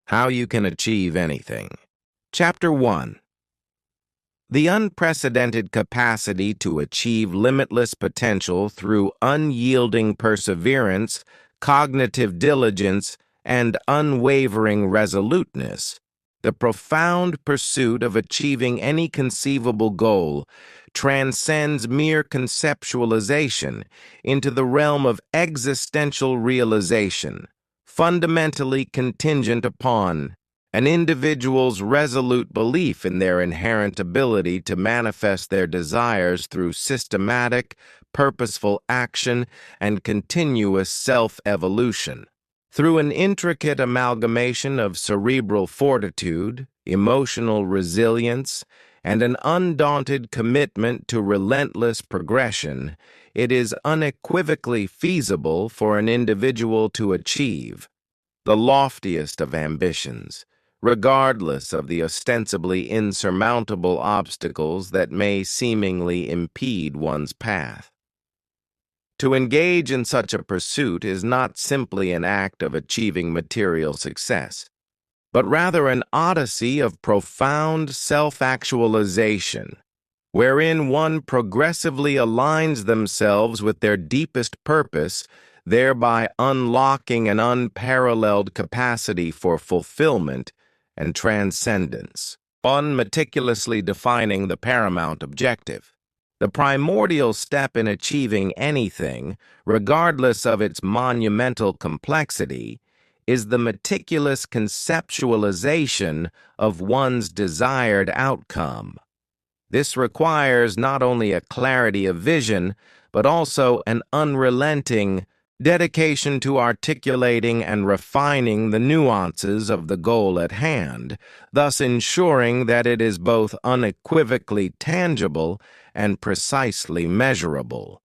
How you can achieve anything. Chapter 1. The unprecedented capacity to achieve limitless potential through unyielding perseverance, cognitive diligence, and unwavering resoluteness. The profound pursuit of achieving any conceivable goal transcends mere conceptualization into the realm of existential realization, fundamentally contingent upon an individual's resolute belief in their inherent ability to manifest their desires through systematic, purposeful action and continuous self-evolution. Through an intricate amalgamation of cerebral fortitude, emotional resilience, and an undaunted commitment to relentless progression, it is unequivocally feasible for an individual to achieve the loftiest of ambitions, regardless of the ostensibly insurmountable obstacles that may seemingly impede one's path. To engage in such a pursuit is not simply an act of achieving material success, but rather an odyssey of profound self-actualization, wherein one progressively aligns themselves with their deepest purpose, thereby unlocking an unparalleled capacity for fulfillment and transcendence. One meticulously defining the paramount objective. The primordial step in achieving anything, regardless of its monumental complexity, is the meticulous conceptualization of one's desired outcome. This requires not only a clarity of vision, but also an unrelenting dedication to articulating and refining the nuances of the goal at hand, thus ensuring that it is both unequivocally tangible and precisely measurable.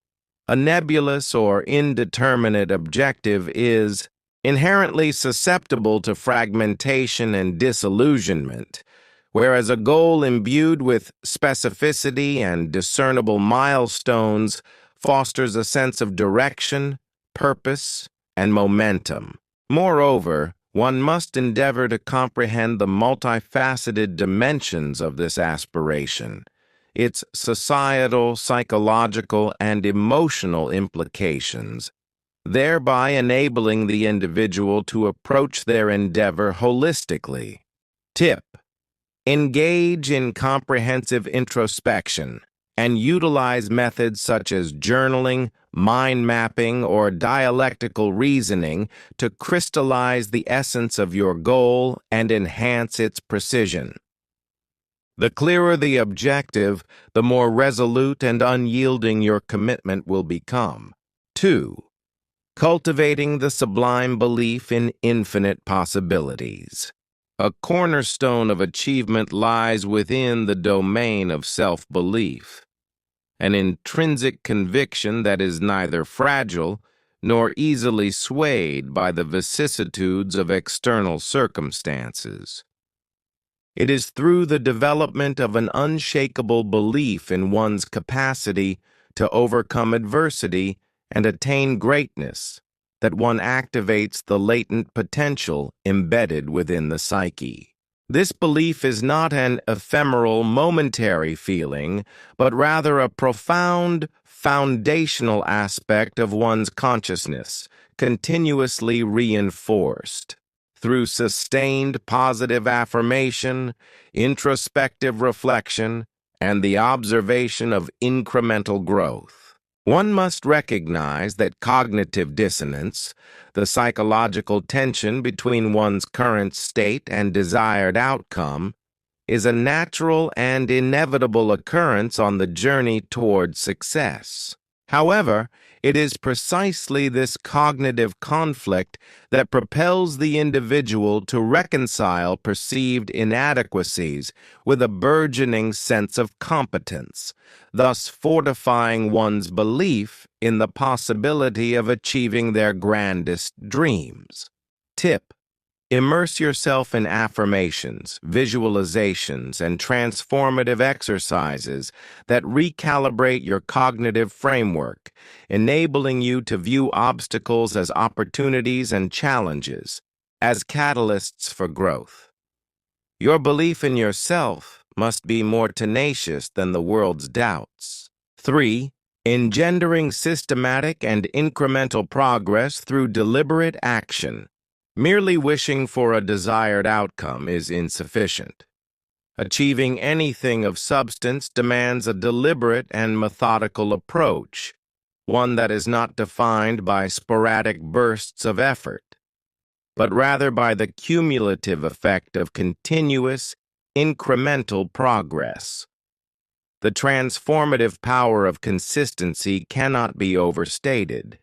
A nebulous or indeterminate objective is inherently susceptible to fragmentation and disillusionment, whereas a goal imbued with specificity and discernible milestones fosters a sense of direction, purpose, and momentum. Moreover, one must endeavor to comprehend the multifaceted dimensions of this aspiration, its societal, psychological, and emotional implications, thereby enabling the individual to approach their endeavor holistically. Tip: engage in comprehensive introspection and utilize methods such as journaling, mind mapping, or dialectical reasoning to crystallize the essence of your goal and enhance its precision. The clearer the objective, the more resolute and unyielding your commitment will become. 2. Cultivating the sublime belief in infinite possibilities. A cornerstone of achievement lies within the domain of self-belief, an intrinsic conviction that is neither fragile nor easily swayed by the vicissitudes of external circumstances. It is through the development of an unshakable belief in one's capacity to overcome adversity and attain greatness that one activates the latent potential embedded within the psyche. This belief is not an ephemeral, momentary feeling, but rather a profound, foundational aspect of one's consciousness, continuously reinforced. Through sustained positive affirmation, introspective reflection, and the observation of incremental growth. One must recognize that cognitive dissonance, the psychological tension between one's current state and desired outcome, is a natural and inevitable occurrence on the journey toward success. However, it is precisely this cognitive conflict that propels the individual to reconcile perceived inadequacies with a burgeoning sense of competence, thus fortifying one's belief in the possibility of achieving their grandest dreams. Tip: immerse yourself in affirmations, visualizations, and transformative exercises that recalibrate your cognitive framework, enabling you to view obstacles as opportunities and challenges, as catalysts for growth. Your belief in yourself must be more tenacious than the world's doubts. 3. Engendering systematic and incremental progress through deliberate action. Merely wishing for a desired outcome is insufficient. Achieving anything of substance demands a deliberate and methodical approach, one that is not defined by sporadic bursts of effort, but rather by the cumulative effect of continuous, incremental progress. The transformative power of consistency cannot be overstated.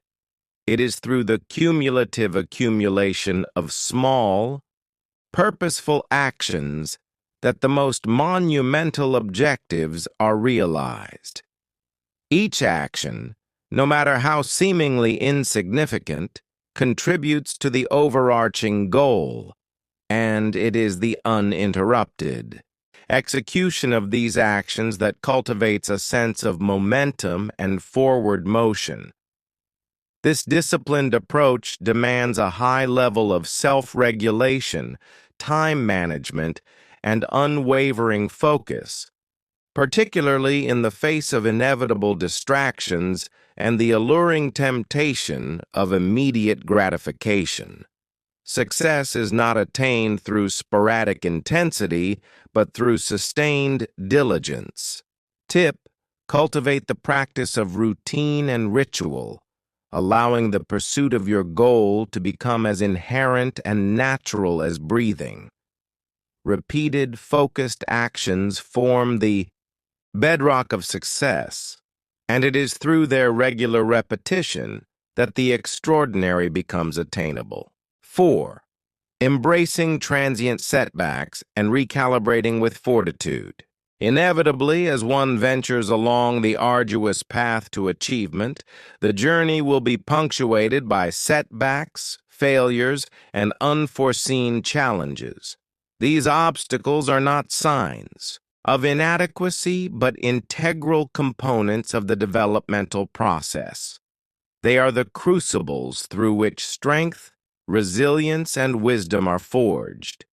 It is through the cumulative accumulation of small, purposeful actions that the most monumental objectives are realized. Each action, no matter how seemingly insignificant, contributes to the overarching goal, and it is the uninterrupted execution of these actions that cultivates a sense of momentum and forward motion. This disciplined approach demands a high level of self-regulation, time management, and unwavering focus, particularly in the face of inevitable distractions and the alluring temptation of immediate gratification. Success is not attained through sporadic intensity, but through sustained diligence. Tip: cultivate the practice of routine and ritual, allowing the pursuit of your goal to become as inherent and natural as breathing. Repeated, focused actions form the bedrock of success, and it is through their regular repetition that the extraordinary becomes attainable. 4. Embracing transient setbacks and recalibrating with fortitude. Inevitably, as one ventures along the arduous path to achievement, the journey will be punctuated by setbacks, failures, and unforeseen challenges. These obstacles are not signs of inadequacy, but integral components of the developmental process. They are the crucibles through which strength, resilience, and wisdom are forged.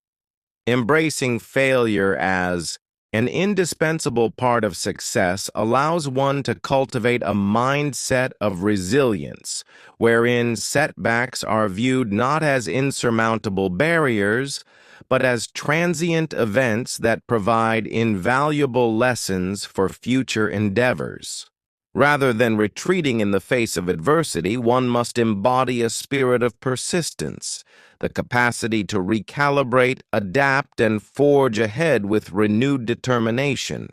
Embracing failure as an indispensable part of success allows one to cultivate a mindset of resilience, wherein setbacks are viewed not as insurmountable barriers, but as transient events that provide invaluable lessons for future endeavors. Rather than retreating in the face of adversity, one must embody a spirit of persistence, the capacity to recalibrate, adapt, and forge ahead with renewed determination.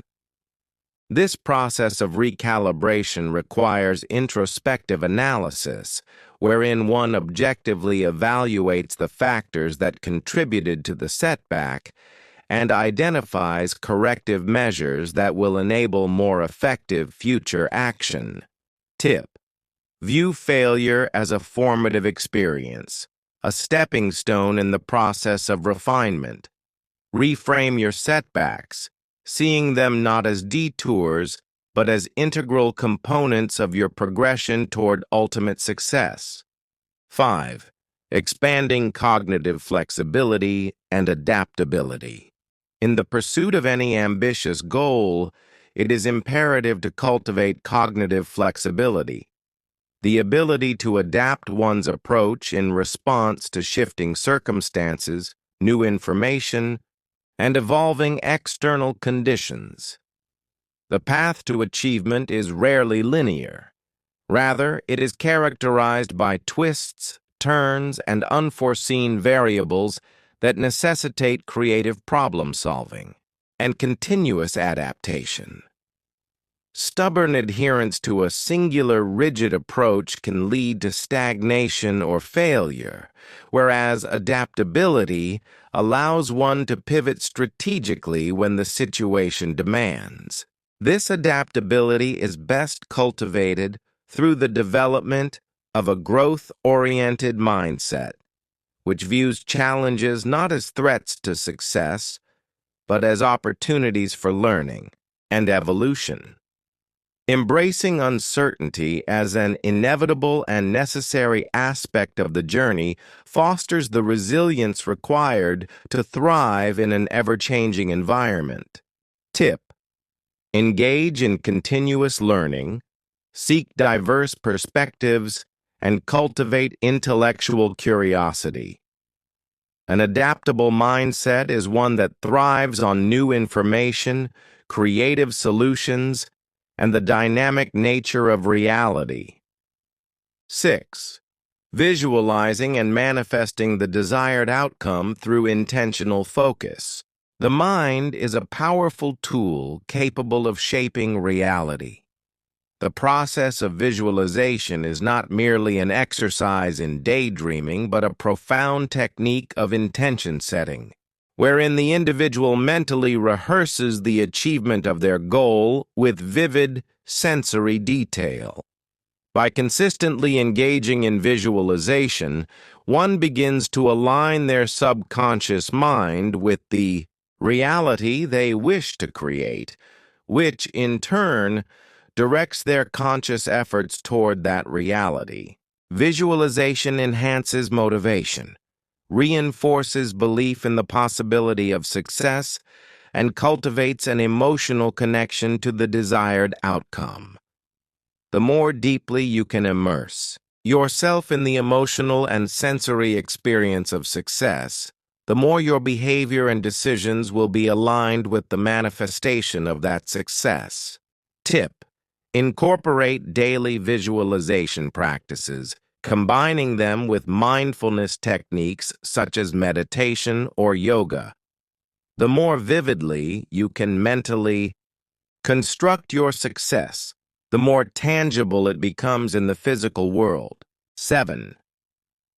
This process of recalibration requires introspective analysis, wherein one objectively evaluates the factors that contributed to the setback and identifies corrective measures that will enable more effective future action. Tip: view failure as a formative experience, a stepping stone in the process of refinement. Reframe your setbacks, seeing them not as detours, but as integral components of your progression toward ultimate success. 5. Expanding cognitive flexibility and adaptability. In the pursuit of any ambitious goal, it is imperative to cultivate cognitive flexibility, the ability to adapt one's approach in response to shifting circumstances, new information, and evolving external conditions. The path to achievement is rarely linear. Rather, it is characterized by twists, turns, and unforeseen variables that necessitate creative problem-solving and continuous adaptation. Stubborn adherence to a singular rigid approach can lead to stagnation or failure, whereas adaptability allows one to pivot strategically when the situation demands. This adaptability is best cultivated through the development of a growth-oriented mindset, which views challenges not as threats to success, but as opportunities for learning and evolution. Embracing uncertainty as an inevitable and necessary aspect of the journey fosters the resilience required to thrive in an ever-changing environment. Tip: engage in continuous learning, seek diverse perspectives, and cultivate intellectual curiosity. An adaptable mindset is one that thrives on new information, creative solutions, and the dynamic nature of reality. 6. Visualizing and manifesting the desired outcome through intentional focus. The mind is a powerful tool capable of shaping reality. The process of visualization is not merely an exercise in daydreaming, but a profound technique of intention setting, wherein the individual mentally rehearses the achievement of their goal with vivid sensory detail. By consistently engaging in visualization, one begins to align their subconscious mind with the reality they wish to create, which, in turn, directs their conscious efforts toward that reality. Visualization enhances motivation, reinforces belief in the possibility of success, and cultivates an emotional connection to the desired outcome. The more deeply you can immerse yourself in the emotional and sensory experience of success, the more your behavior and decisions will be aligned with the manifestation of that success. Tip: incorporate daily visualization practices, combining them with mindfulness techniques such as meditation or yoga. The more vividly you can mentally construct your success, the more tangible it becomes in the physical world. 7.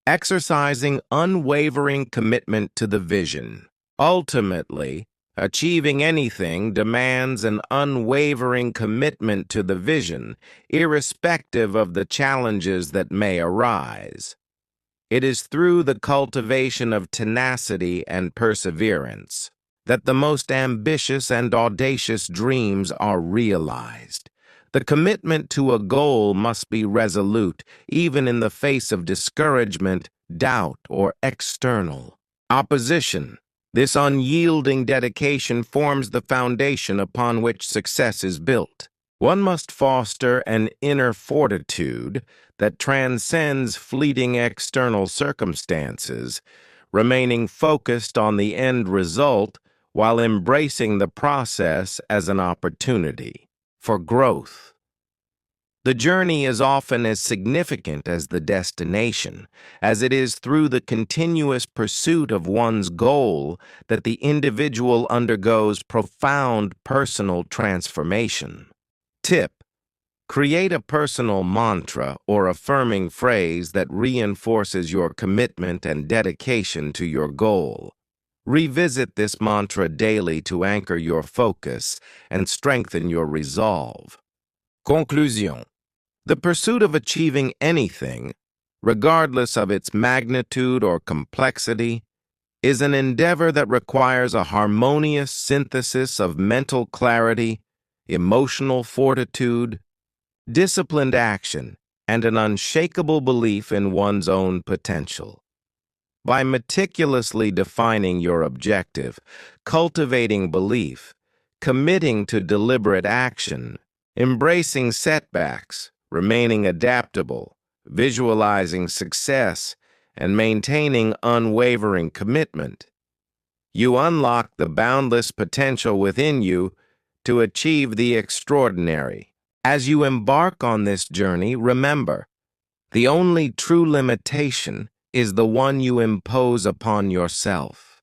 Exercising unwavering commitment to the vision. Ultimately, achieving anything demands an unwavering commitment to the vision, irrespective of the challenges that may arise. It is through the cultivation of tenacity and perseverance that the most ambitious and audacious dreams are realized. The commitment to a goal must be resolute, even in the face of discouragement, doubt, or external opposition. This unyielding dedication forms the foundation upon which success is built. One must foster an inner fortitude that transcends fleeting external circumstances, remaining focused on the end result while embracing the process as an opportunity for growth. The journey is often as significant as the destination, as it is through the continuous pursuit of one's goal that the individual undergoes profound personal transformation. Tip: create a personal mantra or affirming phrase that reinforces your commitment and dedication to your goal. Revisit this mantra daily to anchor your focus and strengthen your resolve. Conclusion: the pursuit of achieving anything, regardless of its magnitude or complexity, is an endeavor that requires a harmonious synthesis of mental clarity, emotional fortitude, disciplined action, and an unshakable belief in one's own potential. By meticulously defining your objective, cultivating belief, committing to deliberate action, embracing setbacks, remaining adaptable, visualizing success, and maintaining unwavering commitment, you unlock the boundless potential within you to achieve the extraordinary. As you embark on this journey, remember, the only true limitation is the one you impose upon yourself.